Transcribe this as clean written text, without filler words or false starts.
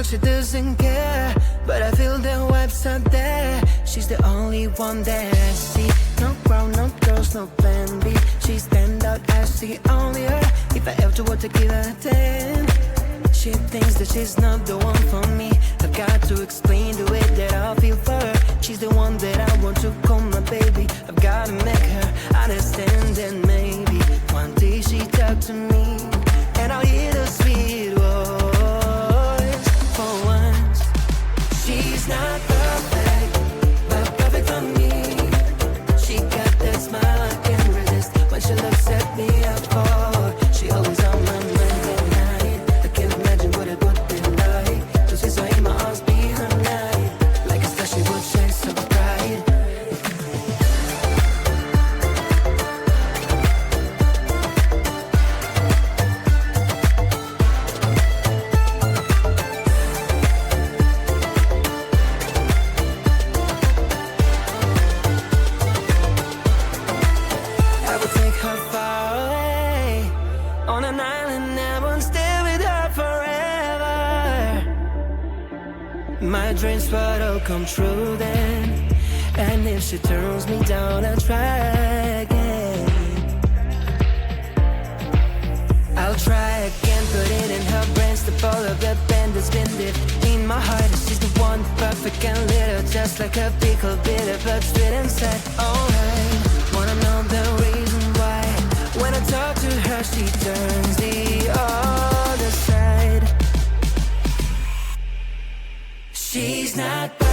like she doesn't care, but I feel the vibes are there. She's the only one that I see. No ground, no girls, no plan B. She stand out as the only her. If I ever were to give her a 10, she thinks that she's not the one for me. I've got to explain the way that I feel for her. She's the one that I want to call my baby. I've got to make her understand, and maybe one day she talk to me and I'll hear the sweet voice. For once, she's not perfect, but perfect for me. She got that smile I can't resist when she looks at me. I fall. She always on my mind at night. I can't imagine what it would be like to see her in my arms behind night. Like a star, she would shine so bright. I would take her far away on an island. I won't stay with her forever. My dreams would all come true then. And if she turns me down, I'll try again. I'll try again, put it in her brain. Step all of the band that's been lit in my heart. She's the one, perfect and little, just like a pickle, bitter but sweet inside. Alright, wanna know the reason why? When I talk to her, she turns the other side. She's not perfect.